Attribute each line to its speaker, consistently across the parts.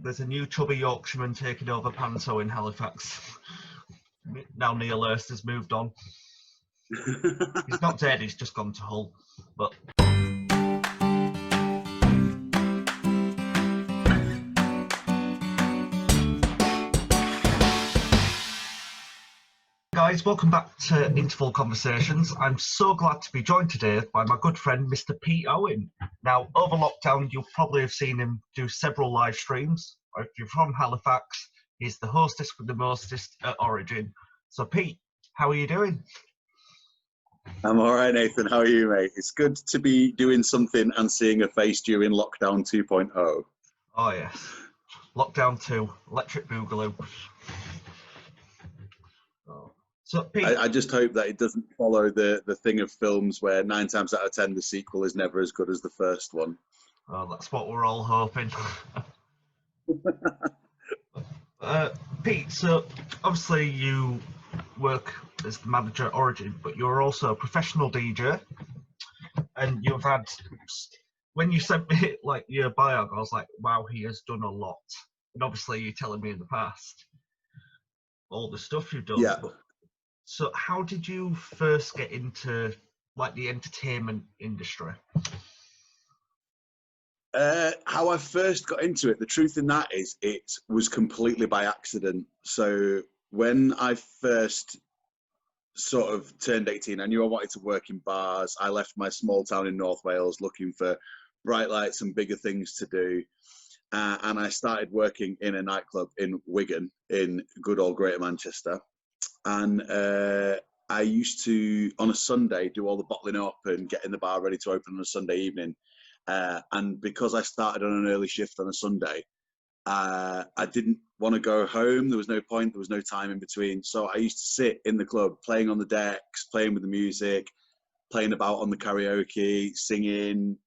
Speaker 1: there's a new chubby Yorkshireman taking over Panto in Halifax. Now Neil Hurst has moved on. He's not dead, he's just gone to Hull. But guys, welcome back to Interval Conversations. I'm so glad to be joined today by my good friend, Mr. Pete Owen. Now, over lockdown, you'll probably have seen him do several live streams. If you're from Halifax, he's the hostess with the mostest at Origin. So, Pete, how are you doing?
Speaker 2: I'm all right, Nathan. How are you, mate? It's good to be doing something and seeing a face during Lockdown 2.0.
Speaker 1: Oh, yes. Lockdown 2, Electric Boogaloo. Oh. So, Pete,
Speaker 2: I just hope that it doesn't follow the thing of films where 9 times out of 10 the sequel is never as good as the first one.
Speaker 1: oh, that's what we're all hoping. Pete, so obviously you work as the manager at Origin, but you're also a professional DJ, and you've had, when you sent me like your bio, I was like, wow, he has done a lot. And obviously you're telling me in the past all the stuff you've done.
Speaker 2: Yeah.
Speaker 1: But, so how did you first get into like the entertainment industry?
Speaker 2: How I first got into it, the truth in that is it was completely by accident. So when I first sort of turned 18, I knew I wanted to work in bars. I left my small town in North Wales looking for bright lights and bigger things to do. And I started working in a nightclub in Wigan, in good old Greater Manchester. And I used to, on a Sunday, do all the bottling up and getting the bar ready to open on a Sunday evening. And because I started on an early shift on a Sunday, I didn't want to go home. There was no point. There was no time in between. So I used to sit in the club, playing on the decks, playing with the music, playing about on the karaoke, singing,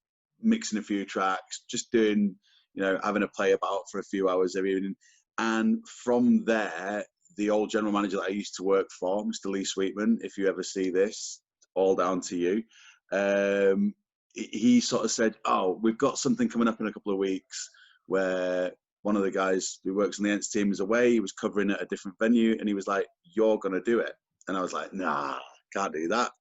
Speaker 2: mixing a few tracks, just doing, you know, having a play about for a few hours every evening. And from there, the old general manager that I used to work for, Mr. Lee Sweetman, if you ever see this, all down to you, he sort of said, oh, we've got something coming up in a couple of weeks where one of the guys who works on the Ents team is away. He was covering at a different venue, and he was like, you're going to do it. And I was like, nah, can't do that.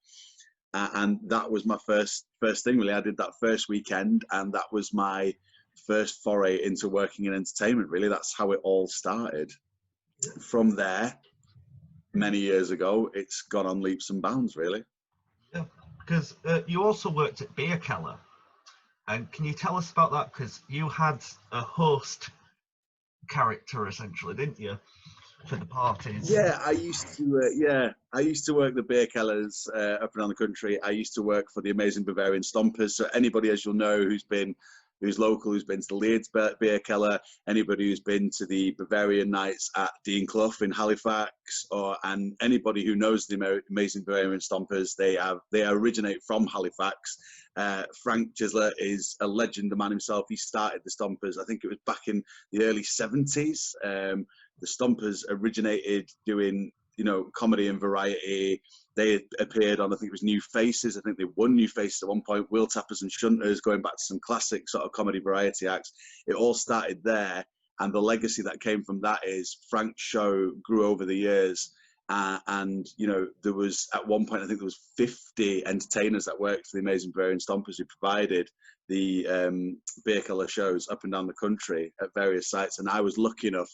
Speaker 2: And that was my first thing, really. I did that first weekend, and that was my first foray into working in entertainment, really. That's how it all started. From there, many years ago, it's gone on leaps and bounds, really.
Speaker 1: Yeah, because you also worked at Beerkeller. And can you tell us about that? Because you had a host character, essentially, didn't you, for the parties?
Speaker 2: Yeah, I used to work the Beerkellers up and down the country. I used to work for the amazing Bavarian Stompers. So anybody, as you'll know, who's local, who's been to the Leeds Beerkeller, anybody who's been to the Bavarian nights at Dean Clough in Halifax, and anybody who knows the amazing Bavarian Stompers, they originate from Halifax. Frank Gisler is a legend, the man himself. He started the Stompers, I think it was back in the early 70s. The Stompers originated doing, you know, comedy and variety. They appeared on, I think it was New Faces. I think they won New Faces at one point, Wheel Tappers and Shunters, going back to some classic sort of comedy variety acts. It all started there. And the legacy that came from that is Frank's show grew over the years. And, you know, there was, at one point, I think there was 50 entertainers that worked for the amazing Bavarian Stompers who provided the Beerkeller shows up and down the country at various sites. And I was lucky enough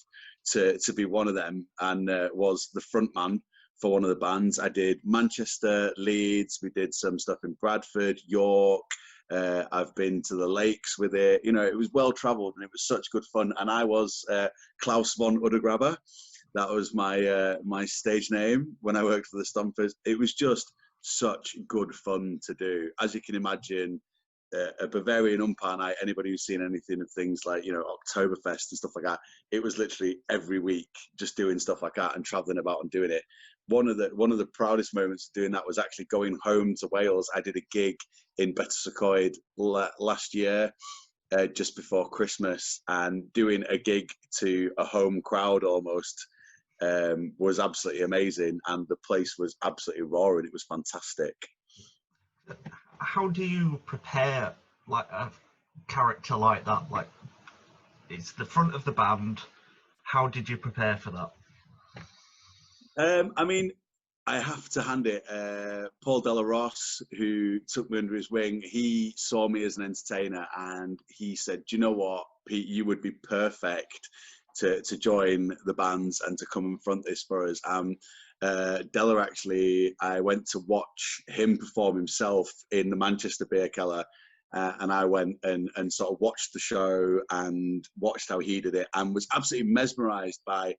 Speaker 2: to be one of them, and was the front man for one of the bands. I did Manchester, Leeds, we did some stuff in Bradford, York. I've been to the Lakes with it. You know, it was well travelled and it was such good fun. And I was Klaus von Uddergraber. That was my stage name when I worked for the Stompers. It was just such good fun to do. As you can imagine, a Bavarian umpire night, anybody who's seen anything of things like, you know, Oktoberfest and stuff like that, it was literally every week just doing stuff like that and travelling about and doing it. One of the proudest moments of doing that was actually going home to Wales. I did a gig in Betws-y-Coed last year, just before Christmas, and doing a gig to a home crowd almost was absolutely amazing, and the place was absolutely roaring. It was fantastic.
Speaker 1: How do you prepare like a character like that? Like, it's the front of the band. How did you prepare for that?
Speaker 2: I mean, I have to hand it. Paul Delarosse, who took me under his wing, he saw me as an entertainer, and he said, "Do you know what, Pete? You would be perfect to join the bands and to come and front this for us." Della, actually, I went to watch him perform himself in the Manchester Beerkeller, and I went and sort of watched the show and watched how he did it, and was absolutely mesmerised by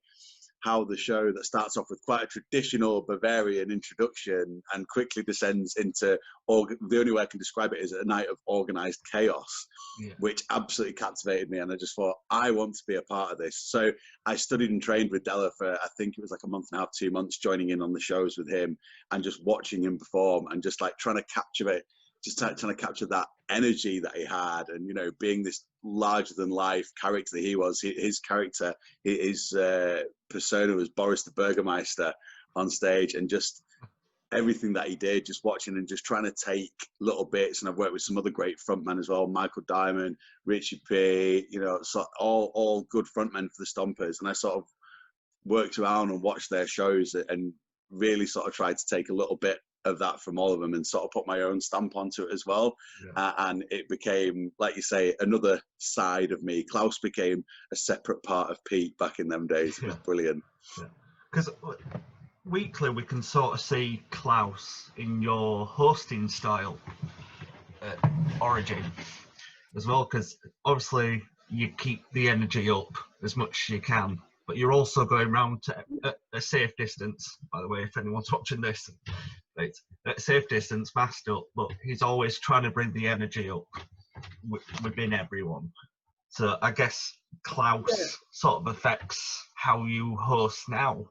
Speaker 2: how the show that starts off with quite a traditional Bavarian introduction and quickly descends into, the only way I can describe it is a night of organised chaos, which absolutely captivated me. And I just thought, I want to be a part of this. So I studied and trained with Della for, I think it was like a month and a half, 2 months, joining in on the shows with him and just watching him perform and just like trying to capture it. Just trying to capture that energy that he had, and you know, being this larger than life character that he was. His character, his persona was Boris the Burgermeister on stage, and just everything that he did, just watching and just trying to take little bits. And I've worked with some other great frontmen as well, Michael Diamond, Richie P, you know, so all good frontmen for the Stompers. And I sort of worked around and watched their shows and really sort of tried to take a little bit of that from all of them and sort of put my own stamp onto it as well. And it became, like you say, another side of me. Klaus became a separate part of Pete back in them days. It was brilliant.
Speaker 1: Because weekly we can sort of see Klaus in your hosting style at Origin as well, because obviously you keep the energy up as much as you can, but you're also going around to a safe distance, by the way, if anyone's watching this. It's at a safe distance, masked up, but he's always trying to bring the energy up within everyone. So I guess Klaus sort of affects how you host now.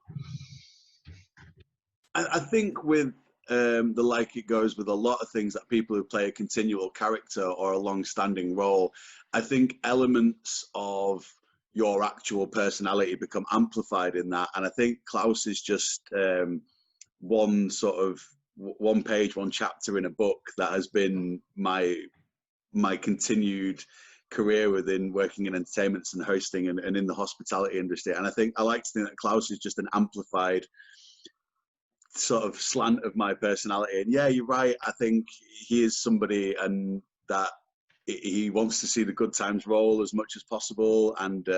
Speaker 2: I think with the like it goes with a lot of things that people who play a continual character or a long-standing role, I think elements of your actual personality become amplified in that. And I think Klaus is just one page, one chapter in a book that has been my continued career within working in entertainments and hosting and in the hospitality industry. And I like to think that Klaus is just an amplified sort of slant of my personality. And yeah, you're right. I think he is somebody and that he wants to see the good times roll as much as possible. And,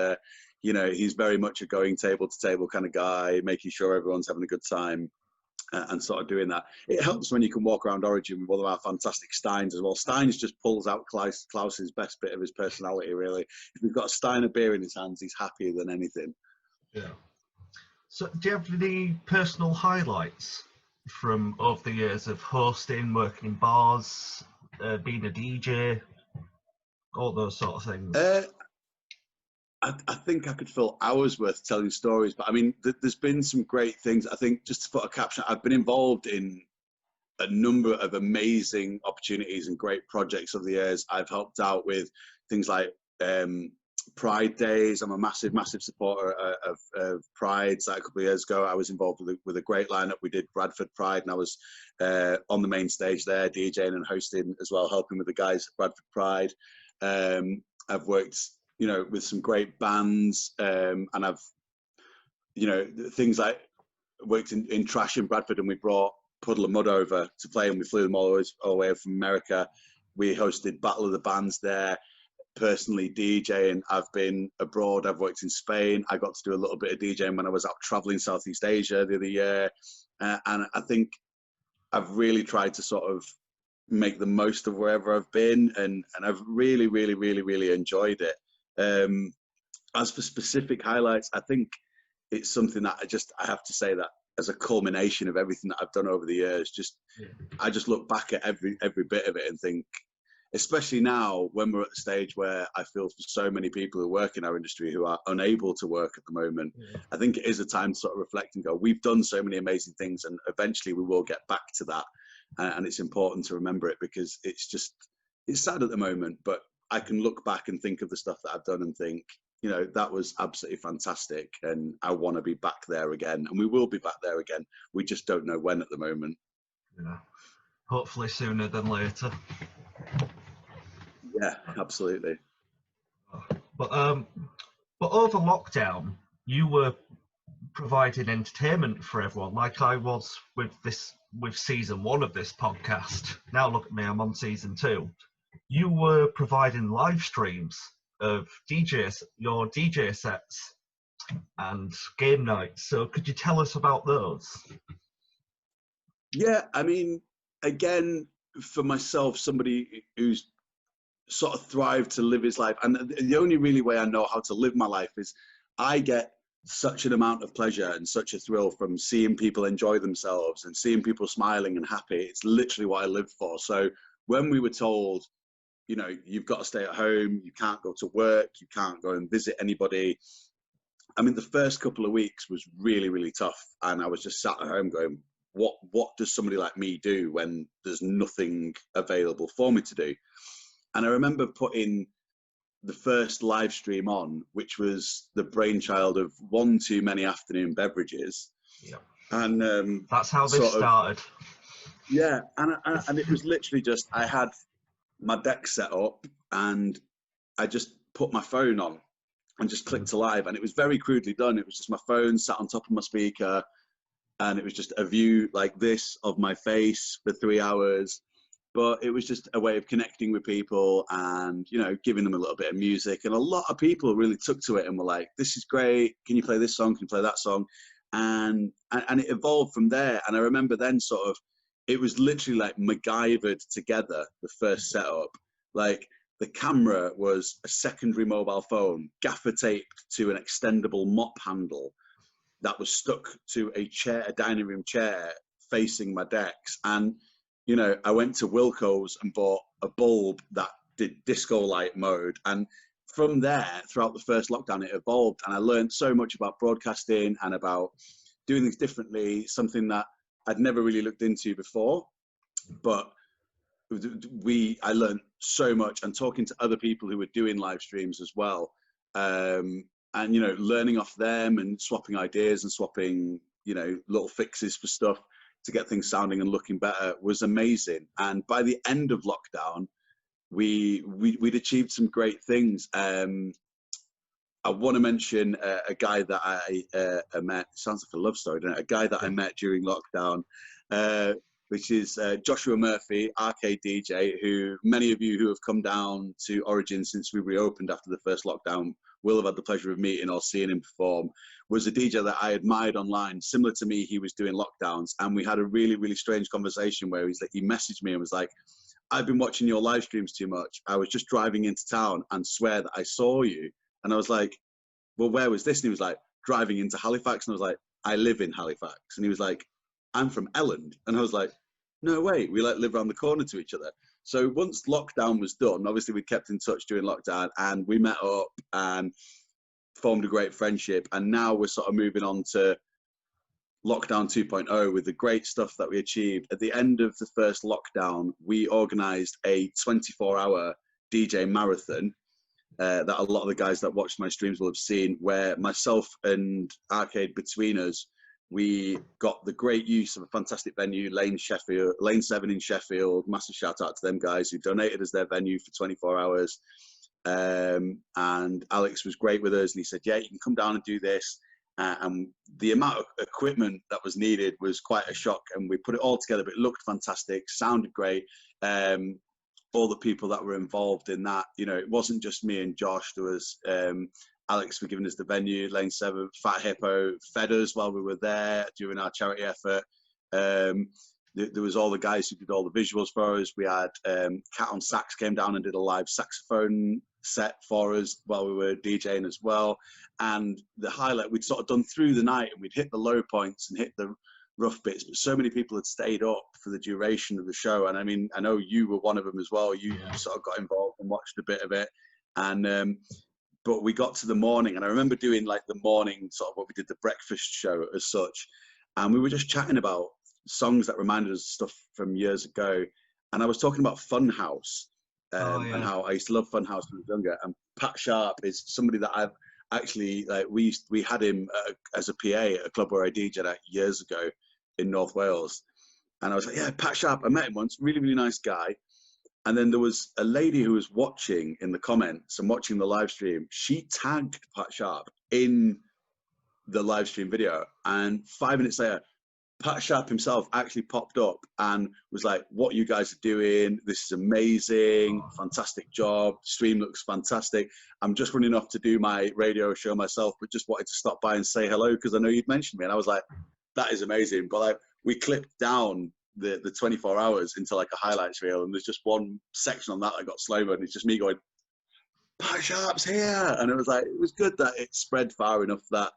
Speaker 2: you know, he's very much a going table to table kind of guy, making sure everyone's having a good time. And sort of doing that. It helps when you can walk around Origin with one of our fantastic Steins as well. Steins just pulls out Klaus's best bit of his personality, really. If we've got a Stein of beer in his hands, he's happier than anything.
Speaker 1: Yeah. So do you have any personal highlights from over the years of hosting, working in bars, being a DJ, all those sort of things?
Speaker 2: I think I could fill hours worth telling stories, but I mean, there's been some great things. I think just to put a caption, I've been involved in a number of amazing opportunities and great projects over the years. I've helped out with things like Pride Days. I'm a massive supporter of Prides. Like a couple of years ago, I was involved with a great lineup. We did Bradford Pride, and I was on the main stage there, DJing and hosting as well, helping with the guys at Bradford Pride. I've worked, you know, with some great bands, and I've, you know, things like worked in Trash in Bradford, and we brought Puddle of Mud over to play, and we flew them all the way from America. We hosted Battle of the Bands there. Personally DJing, I've been abroad, I've worked in Spain. I got to do a little bit of DJing when I was out traveling Southeast Asia the other year, and I think I've really tried to sort of make the most of wherever I've been, and I've really enjoyed it. As for specific highlights, I think it's something that I have to say that as a culmination of everything that I've done over the years, I just look back at every bit of it and think, especially now when we're at the stage where I feel for so many people who work in our industry who are unable to work at the moment, I think it is a time to sort of reflect and go, we've done so many amazing things, and eventually we will get back to that. And it's important to remember it, because it's sad at the moment, but I can look back and think of the stuff that I've done and think, you know, that was absolutely fantastic, and I want to be back there again, and we will be back there again. We just don't know when at the moment.
Speaker 1: Yeah, hopefully sooner than later.
Speaker 2: Yeah, absolutely.
Speaker 1: But over lockdown, you were providing entertainment for everyone, like I was with season 1 of this podcast. Now look at me, I'm on season 2. You were providing live streams of your DJ sets and game nights. So could you tell us about those?
Speaker 2: Yeah, I mean, again, for myself, somebody who's sort of thrived to live his life, and the only really way I know how to live my life is I get such an amount of pleasure and such a thrill from seeing people enjoy themselves and seeing people smiling and happy. It's literally what I live for. So when we were told, you know, you've got to stay at home, you can't go to work, you can't go and visit anybody. I mean, the first couple of weeks was really, really tough. And I was just sat at home going, what does somebody like me do when there's nothing available for me to do? And I remember putting the first live stream on, which was the brainchild of one too many afternoon beverages.
Speaker 1: Yeah.
Speaker 2: And
Speaker 1: that's how this started.
Speaker 2: Yeah, and it was literally just, I had my deck set up and I just put my phone on and just clicked to live, and it was very crudely done. It was just my phone sat on top of my speaker, and it was just a view like this of my face for 3 hours. But it was just a way of connecting with people and, you know, giving them a little bit of music. And a lot of people really took to it and were like, this is great. Can you play this song? Can you play that song? And it evolved from there. And I remember then sort of, it was literally like MacGyvered together, the first setup. Like the camera was a secondary mobile phone, gaffer taped to an extendable mop handle that was stuck to a dining room chair facing my decks. And you know, I went to Wilco's and bought a bulb that did disco light mode. And from there, throughout the first lockdown, it evolved. And I learned so much about broadcasting and about doing things differently, something that I'd never really looked into before. But I learned so much, and talking to other people who were doing live streams as well. And, you know, learning off them and swapping ideas and swapping, you know, little fixes for stuff to get things sounding and looking better was amazing. And by the end of lockdown, we'd achieved some great things. I want to mention a guy that I met. Sounds like a love story, doesn't it? A guy that I met during lockdown, which is Joshua Murphy, arcade DJ, who many of you who have come down to Origin since we reopened after the first lockdown will have had the pleasure of meeting or seeing him perform. Was a DJ that I admired online. Similar to me, he was doing lockdowns, and we had a really, really strange conversation where he messaged me and was like, I've been watching your live streams too much. I was just driving into town and swear that I saw you. And I was like, well, where was this? And he was like, driving into Halifax. And I was like, I live in Halifax. And he was like, I'm from Elland. And I was like, no way, we like live around the corner to each other. So once lockdown was done, obviously we kept in touch during lockdown, and we met up and formed a great friendship. And now we're sort of moving on to lockdown 2.0 with the great stuff that we achieved. At the end of the first lockdown, we organized a 24-hour DJ marathon that a lot of the guys that watched my streams will have seen, where myself and Arcade between us, we got the great use of a fantastic venue, Lane 7 in Sheffield. Massive shout out to them guys who donated us their venue for 24 hours. And Alex was great with us, and he said, yeah, you can come down and do this. And the amount of equipment that was needed was quite a shock, and we put it all together, but it looked fantastic, sounded great. All the people that were involved in that, you know, it wasn't just me and Josh. There was Alex for giving us the venue, Lane 7, Fat Hippo fed us while we were there during our charity effort. There was all the guys who did all the visuals for us. We had Cat on Sax came down and did a live saxophone set for us while we were DJing as well. And the highlight, we'd sort of done through the night, and we'd hit the low points and hit the rough bits, but so many people had stayed up for the duration of the show. And I mean, I know you were one of them as well. You sort of got involved and watched a bit of it. And but we got to the morning, and I remember doing like the morning sort of what we did, the breakfast show as such, and we were just chatting about songs that reminded us of stuff from years ago. And I was talking about Funhouse and how I used to love Funhouse when I was younger. And Pat Sharp is somebody that I've actually, like, we had him as a PA at a club where I DJ'd at years ago in North Wales. And I was like, yeah, Pat Sharp, I met him once, really, really nice guy. And then there was a lady who was watching in the comments and watching the live stream. She tagged Pat Sharp in the live stream video. And 5 minutes later, Pat Sharp himself actually popped up and was like, what you guys are doing, this is amazing, fantastic job, stream looks fantastic. I'm just running off to do my radio show myself, but just wanted to stop by and say hello because I know you'd mentioned me. And I was like, that is amazing. But like, we clipped down the 24 hours into like a highlights reel, and there's just one section on that got slow-mo, and it's just me going, Pat Sharp's here. And it was like, it was good that it spread far enough that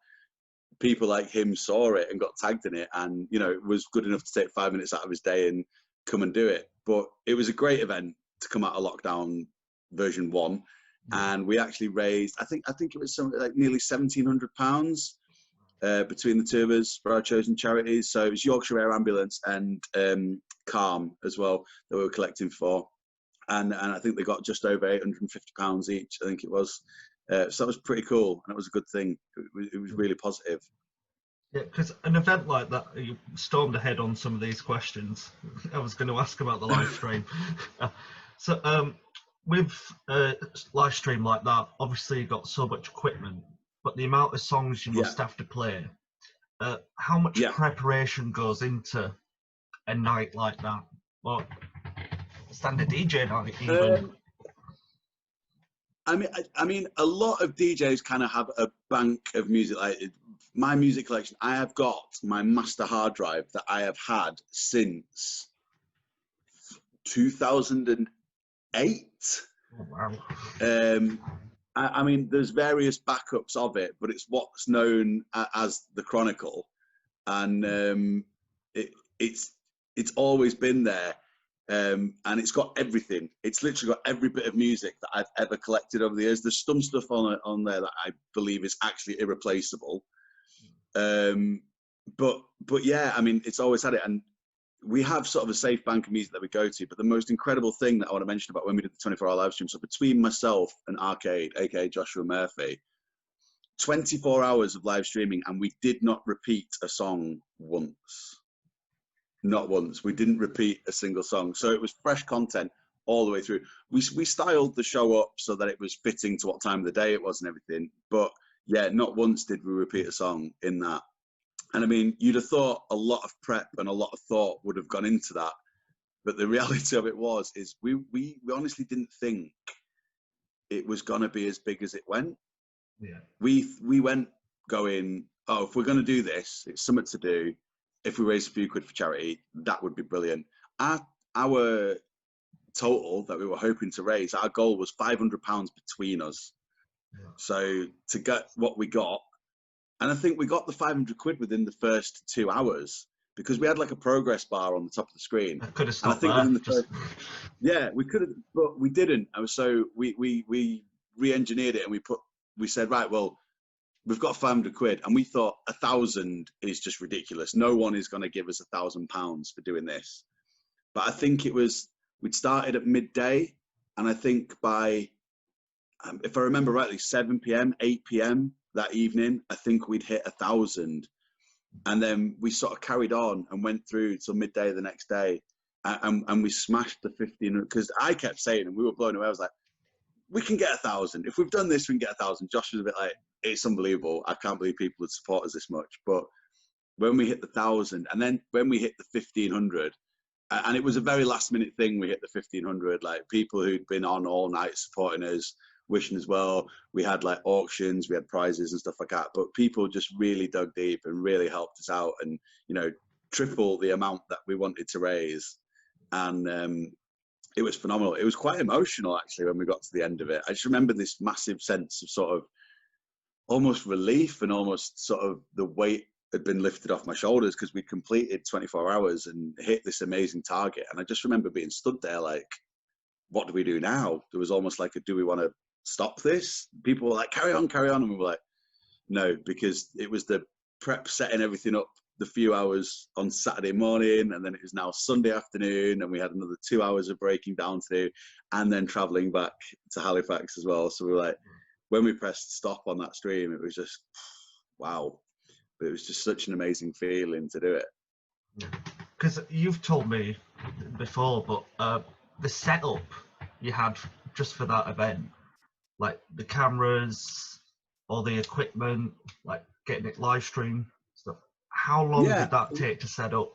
Speaker 2: people like him saw it and got tagged in it, and you know, it was good enough to take 5 minutes out of his day and come and do it. But it was a great event to come out of lockdown version 1, and we actually raised, I think it was something like nearly £1,700 between the two of us for our chosen charities. So it was Yorkshire Air Ambulance and Calm as well that we were collecting for, and I think they got just over £850 each, I think it was. So that was pretty cool, and it was a good thing. It was really positive.
Speaker 1: Yeah, because an event like that, you stormed ahead on some of these questions. I was going to ask about the live stream. So with a live stream like that, obviously you've got so much equipment, but the amount of songs you must have to play, how much preparation goes into a night like that? Or a standard DJ night even?
Speaker 2: I mean, a lot of DJs kind of have a bank of music. Like my music collection, I have got my master hard drive that I have had since 2008.
Speaker 1: Oh, wow.
Speaker 2: I mean, there's various backups of it, but it's what's known as the Chronicle, and it's always been there. And it's got everything. It's literally got every bit of music that I've ever collected over the years. There's some stuff on there that I believe is actually irreplaceable. But yeah, I mean, it's always had it. And we have sort of a safe bank of music that we go to. But the most incredible thing that I want to mention about when we did the 24-hour live stream, so between myself and Arcade, aka Joshua Murphy, 24 hours of live streaming, and we did not repeat a song once. Not once. We didn't repeat a single song. So it was fresh content all the way through. We styled the show up so that it was fitting to what time of the day it was and everything. But yeah, not once did we repeat a song in that. And I mean, you'd have thought a lot of prep and a lot of thought would have gone into that. But the reality of it is we honestly didn't think it was going to be as big as it went.
Speaker 1: Yeah.
Speaker 2: We went going, oh, if we're going to do this, it's something to do. If we raise a few quid for charity, that would be brilliant. Our total that we were hoping to raise, our goal was £500 between us. Yeah. So to get what we got, and I think we got the 500 quid within the first 2 hours because we had like a progress bar on the top of the screen.
Speaker 1: I could have stopped
Speaker 2: and I think
Speaker 1: there.
Speaker 2: Yeah, we could have, but we didn't. So we re-engineered it, and we said, right, well, we've got 500 quid, and we thought 1,000 is just ridiculous. No one is going to give us £1,000 for doing this. But I think we'd started at midday, and I think by, if I remember rightly, 7 p.m., 8 p.m. that evening, I think we'd hit 1,000. And then we sort of carried on and went through till midday the next day, and we smashed the 1,500, because I kept saying, and we were blown away, I was like, we can get 1,000. If we've done this, we can get 1,000. Josh was a bit like, it's unbelievable. I can't believe people would support us this much. But when we hit the 1,000, and then when we hit the 1,500, and it was a very last minute thing, we hit the 1,500, like people who'd been on all night supporting us, wishing as well. We had like auctions, we had prizes and stuff like that. But people just really dug deep and really helped us out, and, you know, triple the amount that we wanted to raise. And it was phenomenal. It was quite emotional, actually, when we got to the end of it. I just remember this massive sense of sort of almost relief, and almost sort of the weight had been lifted off my shoulders, because we'd completed 24 hours and hit this amazing target. And I just remember being stood there like, what do we do now? There was almost like do we want to stop this? People were like, carry on. And we were like, no, because it was the prep, setting everything up the few hours on Saturday morning, and then it was now Sunday afternoon, and we had another 2 hours of breaking down to do, and then traveling back to Halifax as well. So we were like, when we pressed stop on that stream, it was just, wow. It was just such an amazing feeling to do it.
Speaker 1: Because you've told me before, but the setup you had just for that event, like the cameras, all the equipment, like getting it live stream stuff. How long did that take to set up?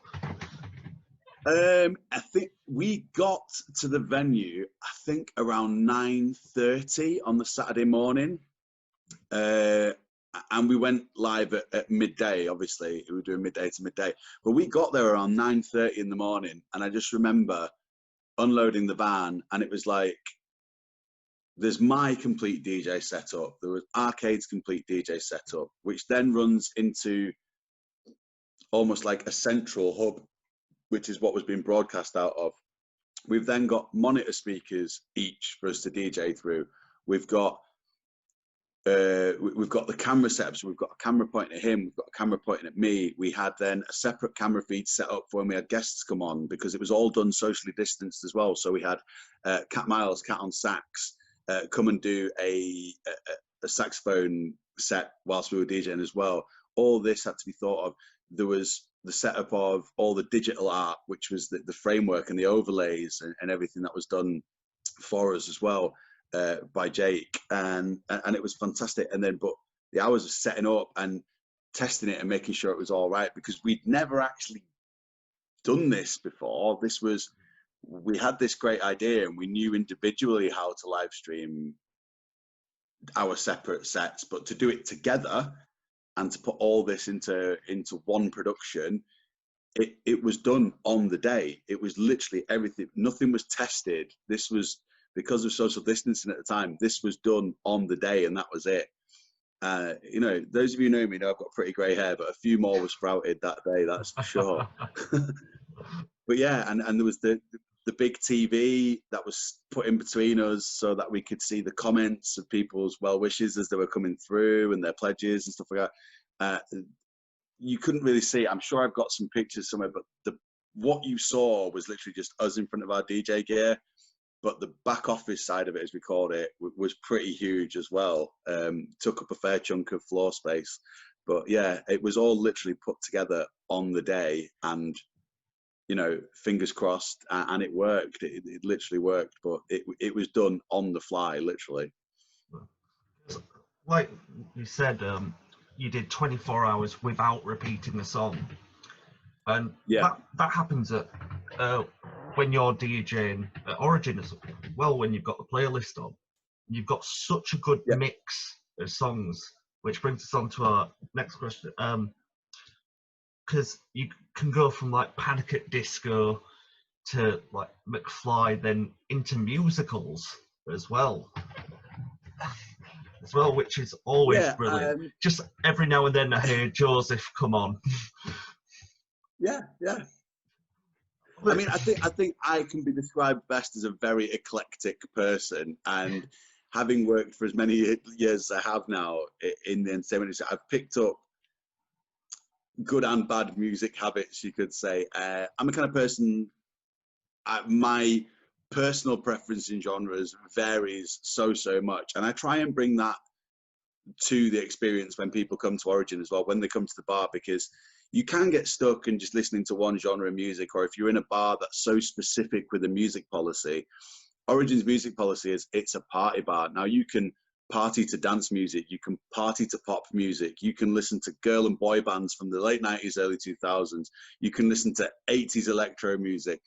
Speaker 2: I think we got to the venue, I think around 9:30 on the Saturday morning. And we went live at midday, obviously. We were doing midday to midday. But we got there around 9:30 in the morning. And I just remember unloading the van, and it was like, there's my complete DJ setup. There was Arcade's complete DJ setup, which then runs into almost like a central hub, which is what was being broadcast out of. We've then got monitor speakers each for us to DJ through. We've got the camera setup, so we've got a camera pointing at him, we've got a camera pointing at me. We had then a separate camera feed set up for when we had guests come on, because it was all done socially distanced as well. So we had Cat Miles, Cat on Sax, come and do a saxophone set whilst we were DJing as well. All this had to be thought of. There was the setup of all the digital art, which was the framework and the overlays and everything that was done for us as well. By Jake, and it was fantastic. And then, but the hours of setting up and testing it and making sure it was all right, because we'd never actually done this before. We had this great idea, and we knew individually how to live stream our separate sets, but to do it together and to put all this into one production, it was done on the day. It was literally everything. Nothing was tested. This was, because of social distancing at the time, this was done on the day, and that was it. You know, those of you who know me know I've got pretty grey hair, but a few more were sprouted that day, that's for sure. But yeah, and there was the big TV that was put in between us so that we could see the comments of people's well wishes as they were coming through, and their pledges and stuff like that. You couldn't really see. I'm sure I've got some pictures somewhere, but what you saw was literally just us in front of our DJ gear. But the back office side of it, as we called it, was pretty huge as well. Took up a fair chunk of floor space. But yeah, it was all literally put together on the day, and, you know, fingers crossed, and it worked. It literally worked, but it was done on the fly, literally.
Speaker 1: Like you said, you did 24 hours without repeating the song. And
Speaker 2: yeah,
Speaker 1: that happens at when you're DJing at Origin as well, when you've got the playlist on. You've got such a good mix of songs, which brings us on to our next question. Because you can go from like Panic at Disco to like McFly, then into musicals as well. Which is always brilliant. Just every now and then I hear Joseph come on.
Speaker 2: Yeah. I mean, I think I can be described best as a very eclectic person, and having worked for as many years as I have now in the entertainment industry, I've picked up good and bad music habits, you could say. I'm the kind of person, my personal preference in genres varies so much, and I try and bring that to the experience when people come to Origin as well, when they come to the bar, because you can get stuck in just listening to one genre of music, or if you're in a bar that's so specific with a music policy. Origin's music policy is it's a party bar. Now you can party to dance music, you can party to pop music, you can listen to girl and boy bands from the late 90s, early 2000s, you can listen to 80s electro music.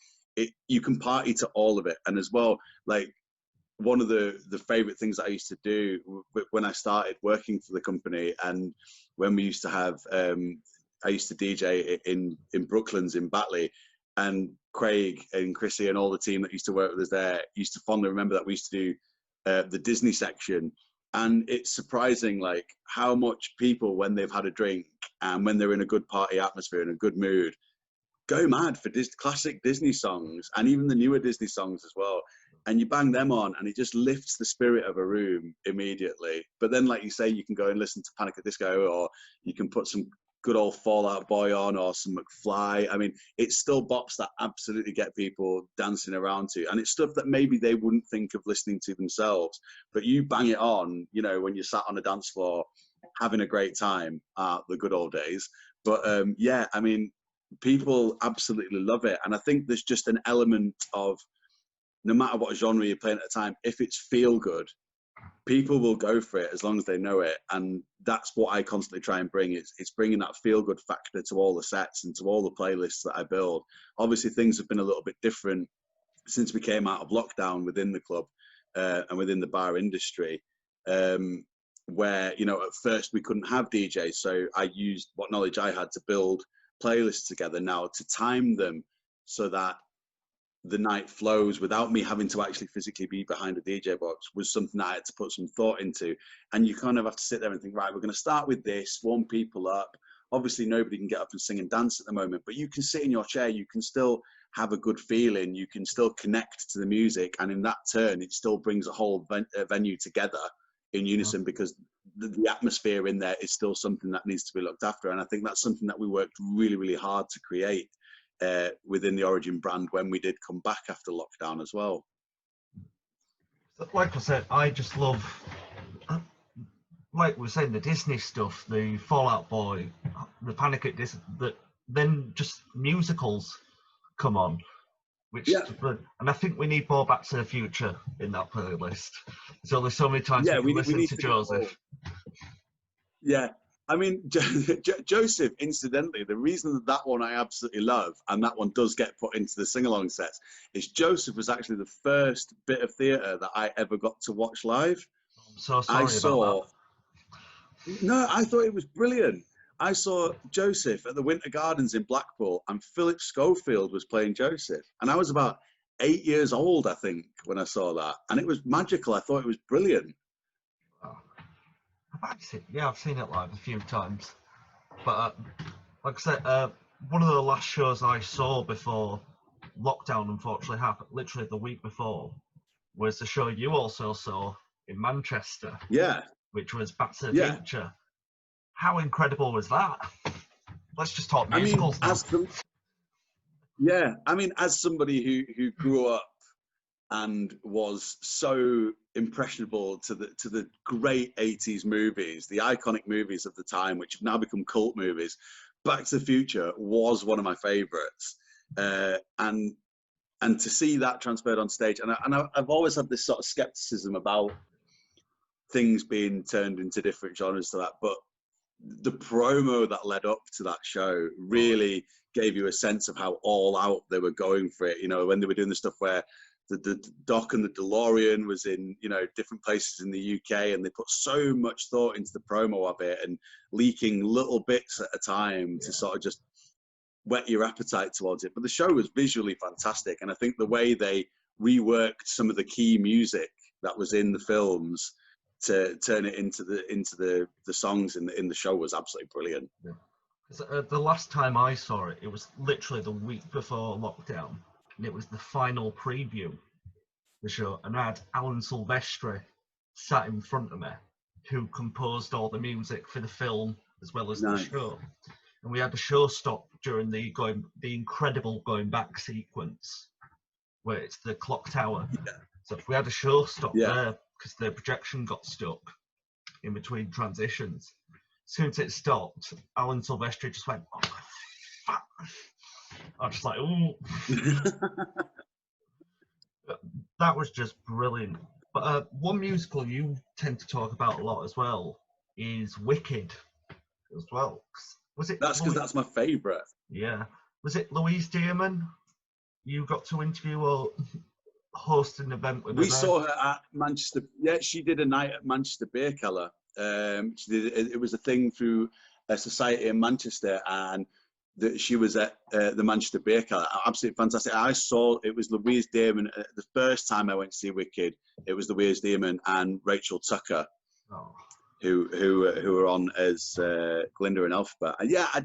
Speaker 2: You can party to all of it. And as well, like, one of the favorite things that I used to do when I started working for the company, and when we used to have I used to DJ in Brooklands in Batley, and Craig and Chrissy and all the team that used to work with us there used to fondly remember that we used to do the Disney section. And it's surprising, like, how much people, when they've had a drink and when they're in a good party atmosphere and a good mood, go mad for classic Disney songs, and even the newer Disney songs as well. And you bang them on, and it just lifts the spirit of a room immediately. But then, like you say, you can go and listen to Panic at Disco, or you can put some good old Fall Out Boy on, or some McFly. I mean, it's still bops that absolutely get people dancing around to, and it's stuff that maybe they wouldn't think of listening to themselves, but you bang it on, you know, when you're sat on a dance floor having a great time, the good old days. But yeah, I mean, people absolutely love it, and I think there's just an element of no matter what genre you're playing at the time, if it's feel good, people will go for it as long as they know it. And that's what I constantly try and bring. It's bringing that feel good factor to all the sets and to all the playlists that I build. Obviously, things have been a little bit different since we came out of lockdown within the club and within the bar industry, where, you know, at first we couldn't have DJs. So I used what knowledge I had to build playlists together now to time them so that the night flows without me having to actually physically be behind a DJ box was something that I had to put some thought into. And you kind of have to sit there and think, right, we're going to start with this, warm people up. Obviously, nobody can get up and sing and dance at the moment, but you can sit in your chair, you can still have a good feeling, you can still connect to the music. And in that turn, it still brings a whole venue together in unison, because the atmosphere in there is still something that needs to be looked after. And I think that's something that we worked really, really hard to create within the Origin brand when we did come back after lockdown as well.
Speaker 1: Like I said, I just love, like we were saying, the Disney stuff, the Fall Out Boy, the Panic at Disney, then just musicals come on, which, and I think we need more Back to the Future in that playlist. There's only so many times we can listen to Joseph.
Speaker 2: Yeah. I mean, Joseph, incidentally, the reason that one I absolutely love, and that one does get put into the sing-along sets, is Joseph was actually the first bit of theatre that I ever got to watch live.
Speaker 1: I'm so sorry about
Speaker 2: that. No, I thought it was brilliant. I saw Joseph at the Winter Gardens in Blackpool, and Philip Schofield was playing Joseph. And I was about 8 years old, I think, when I saw that. And it was magical. I thought it was brilliant.
Speaker 1: I've seen it live a few times, but like I said, one of the last shows I saw before lockdown unfortunately happened, literally the week before, was the show you also saw in Manchester.
Speaker 2: Yeah.
Speaker 1: Which was Back to the Future. How incredible was that? Let's just talk musicals now.
Speaker 2: As somebody who grew up and was so impressionable to the great 80s movies, the iconic movies of the time, which have now become cult movies, Back to the Future was one of my favorites. And to see that transferred on stage, and I've always had this sort of skepticism about things being turned into different genres to that, but the promo that led up to that show really gave you a sense of how all out they were going for it. You know, when they were doing the stuff where the Doc and the DeLorean was in, you know, different places in the UK, and they put so much thought into the promo of it and leaking little bits at a time to sort of just whet your appetite towards it. But the show was visually fantastic, and I think the way they reworked some of the key music that was in the films to turn it into the songs in the show was absolutely brilliant.
Speaker 1: The last time I saw it, it was literally the week before lockdown, and it was the final preview, the show, and I had Alan Silvestri sat in front of me, who composed all the music for the film as well as the show. And we had a show stop during the incredible going back sequence, where it's the clock tower. So we had a show stop there because the projection got stuck in between transitions. As soon as it stopped, Alan Silvestri just went, "Oh, fuck." I was just like, ooh. That was just brilliant. But one musical you tend to talk about a lot as well is Wicked as well. Was it?
Speaker 2: That's because that's my favourite.
Speaker 1: Yeah. Was it Louise Dearman you got to interview or host an event with her?
Speaker 2: We saw her at Manchester. Yeah, she did a night at Manchester Beerkeller. She did. It was a thing through a society in Manchester, and she was at the Manchester Beerkeller. Absolutely fantastic. I saw it was Louise Dearman. The first time I went to see Wicked, it was Louise Dearman and Rachel Tucker, who were on as Glinda and Elphaba. And yeah, I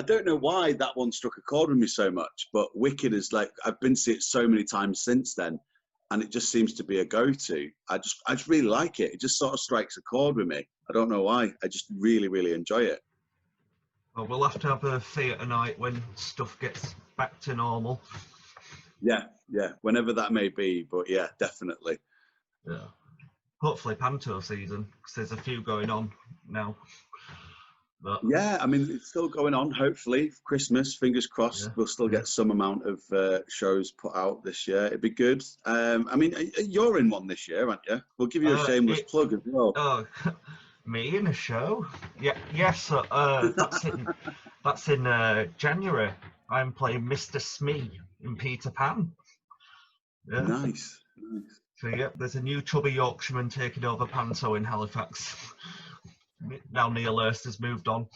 Speaker 2: don't know why that one struck a chord with me so much, but Wicked is like, I've been to see it so many times since then, and it just seems to be a go-to. I just really like it. It just sort of strikes a chord with me. I don't know why. I just really, really enjoy it.
Speaker 1: Well, we'll have to have a theatre night when stuff gets back to normal.
Speaker 2: Yeah, whenever that may be, but yeah, definitely.
Speaker 1: Yeah. Hopefully Panto season, because there's a few going on now. But
Speaker 2: Yeah, I mean, it's still going on. Hopefully, Christmas, fingers crossed,
Speaker 1: yeah,
Speaker 2: we'll still
Speaker 1: yeah.
Speaker 2: get some amount of shows put out this year. It'd be good. I mean, you're in one this year, aren't you? We'll give you a shameless
Speaker 1: It
Speaker 2: plug as well.
Speaker 1: oh, me in a show? Yeah, yes. That's in January. I'm playing Mr. Smee in Peter Pan. Yeah.
Speaker 2: Nice. Nice.
Speaker 1: So yeah, there's a new chubby Yorkshireman taking over Panto in Halifax. Now Neil Hurst has moved on.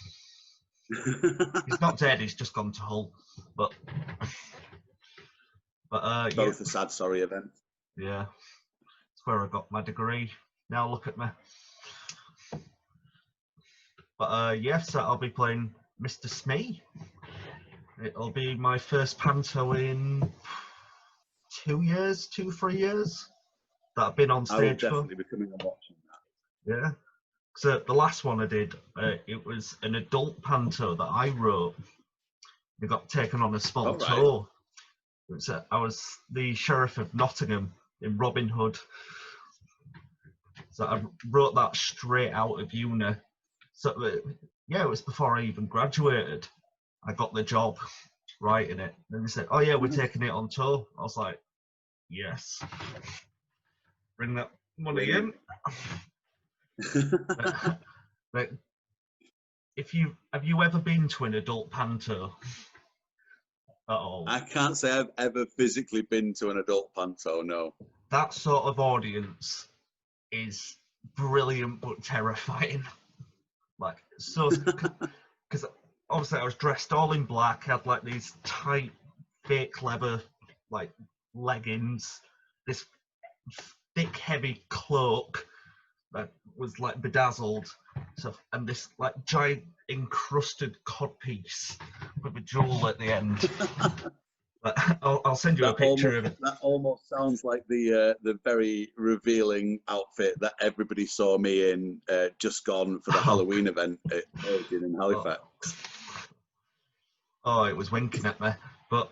Speaker 1: He's not dead. He's just gone to Hull. But yeah,
Speaker 2: Both a sad, sorry event.
Speaker 1: yeah. It's where I got my degree. Now look at me. But yes, I'll be playing Mr. Smee. It'll be my first panto in 3 years that I've been on
Speaker 2: I will
Speaker 1: stage for.
Speaker 2: definitely be coming and watching that.
Speaker 1: Yeah. So the last one I did, it was an adult panto that I wrote. It got taken on a small
Speaker 2: All right.
Speaker 1: tour. I was the Sheriff of Nottingham in Robin Hood. So I wrote that straight out of uni. So yeah, it was before I even graduated. I got the job writing it. And they said, "Oh yeah, we're taking it on tour." I was like, "Yes, bring that money in." But have you ever been to an adult panto at all?
Speaker 2: I can't say I've ever physically been to an adult panto, no.
Speaker 1: That sort of audience is brilliant but terrifying. Like, so, because obviously I was dressed all in black, I had like these tight fake leather like leggings, this thick heavy cloak that was like bedazzled stuff, and this like giant encrusted codpiece with a jewel at the end. I'll send you a picture of it.
Speaker 2: That almost sounds like the very revealing outfit that everybody saw me in just gone for the Halloween event at Origin in Halifax.
Speaker 1: Oh, it was winking at me, but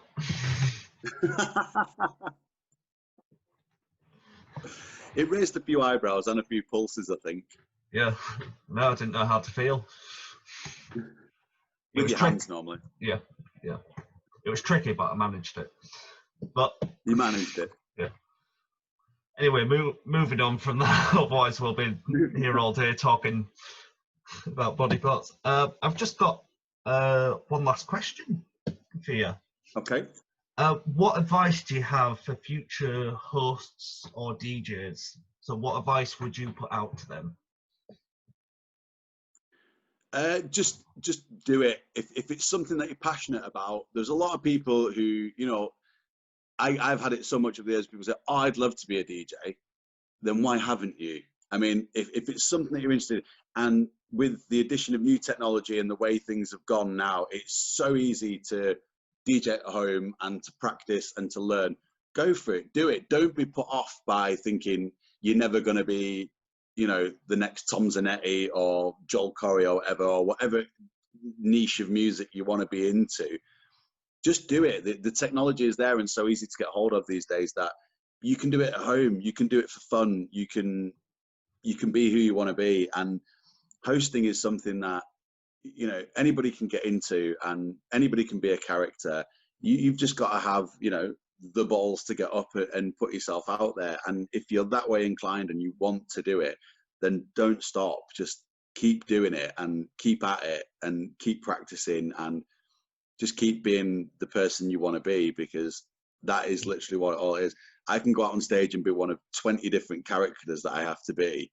Speaker 2: it raised a few eyebrows and a few pulses, I think.
Speaker 1: yeah, no, I didn't know how to feel.
Speaker 2: With your hands normally.
Speaker 1: Yeah, yeah. It was tricky, but I managed it. But
Speaker 2: you managed it.
Speaker 1: Yeah. Anyway, moving on from that, otherwise we'll be here all day talking about body parts. I've just got one last question for you.
Speaker 2: Okay.
Speaker 1: What advice do you have for future hosts or DJs? So what advice would you put out to them?
Speaker 2: Just do it. If it's something that you're passionate about, there's a lot of people who, you know, I've had it so much of the years, people say, "Oh, I'd love to be a DJ." Then why haven't you? I mean, if it's something that you're interested in, and with the addition of new technology and the way things have gone now, it's so easy to DJ at home and to practice and to learn. Go for it. Do it. Don't be put off by thinking you're never going to be, you know, the next Tom Zanetti or Joel Corey or whatever niche of music you want to be into. Just do it. The technology is there and so easy to get hold of these days that you can do it at home. You can do it for fun. You can be who you want to be. And hosting is something that, you know, anybody can get into and anybody can be a character. You've just got to have, you know, the balls to get up and put yourself out there. And if you're that way inclined and you want to do it, then don't stop. Just keep doing it and keep at it and keep practicing and just keep being the person you want to be, because that is literally what it all is. I can go out on stage and be one of 20 different characters that I have to be,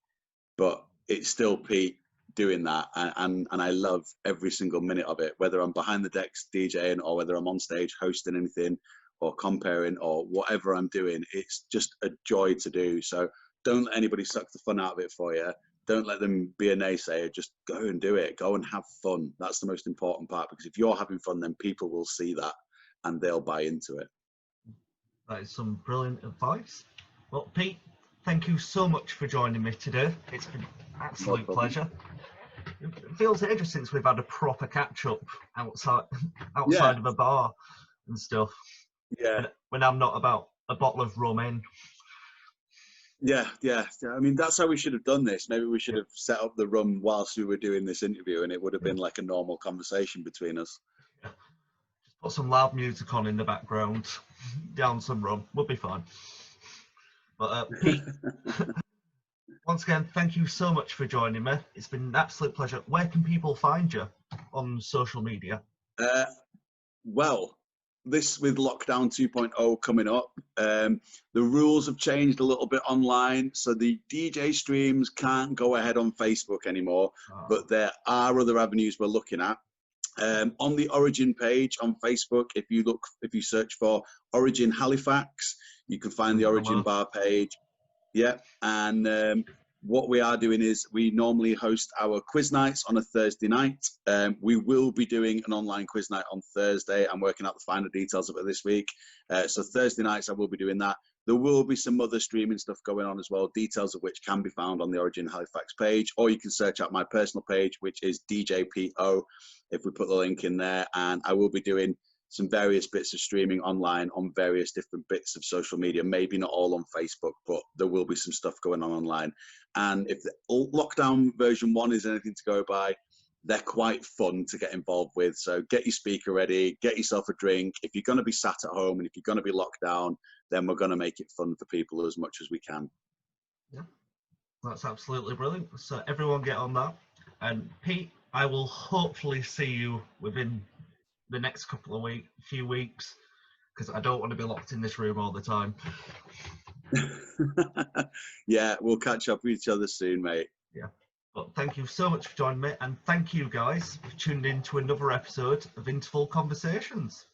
Speaker 2: but it's still Pete doing that. And I love every single minute of it, whether I'm behind the decks DJing or whether I'm on stage hosting anything or comparing or whatever I'm doing. It's just a joy to do. So don't let anybody suck the fun out of it for you. Don't let them be a naysayer. Just go and do it. Go and have fun. That's the most important part, because if you're having fun, then people will see that and they'll buy into it.
Speaker 1: That is some brilliant advice. Well, Pete, thank you so much for joining me today. It's been an absolute pleasure. It feels ages since we've had a proper catch-up outside of a bar and stuff.
Speaker 2: Yeah.
Speaker 1: When I'm not about a bottle of rum in.
Speaker 2: Yeah, yeah. I mean, that's how we should have done this. Maybe we should have set up the room whilst we were doing this interview, and it would have been like a normal conversation between us.
Speaker 1: Yeah. Just put some loud music on in the background, down some rum, we'll be fine. But Pete, once again, thank you so much for joining me. It's been an absolute pleasure. Where can people find you on social media?
Speaker 2: Well, this with lockdown 2.0 coming up, the rules have changed a little bit online, so the DJ streams can't go ahead on Facebook anymore, but there are other avenues we're looking at. On the Origin page on Facebook, if you search for Origin Halifax, you can find the Origin bar page. Yeah, and what we are doing is we normally host our quiz nights on a Thursday night. We will be doing an online quiz night on Thursday. I'm working out the finer details of it this week. So Thursday nights I will be doing that. There will be some other streaming stuff going on as well, details of which can be found on the Origin Halifax page, or you can search out my personal page, which is DJ Pete O, if we put the link in there. And I will be doing some various bits of streaming online on various different bits of social media, maybe not all on Facebook, but there will be some stuff going on online. And if the lockdown version 1 is anything to go by, they're quite fun to get involved with. So get your speaker ready, get yourself a drink. If you're going to be sat at home and if you're going to be locked down, then we're going to make it fun for people as much as we can.
Speaker 1: Yeah, that's absolutely brilliant. So everyone get on that. And Pete, I will hopefully see you within the next couple of few weeks, because I don't want to be locked in this room all the time.
Speaker 2: Yeah, we'll catch up with each other soon, mate.
Speaker 1: Yeah. But thank you so much for joining me, and thank you guys for tuning in to another episode of Interval Conversations.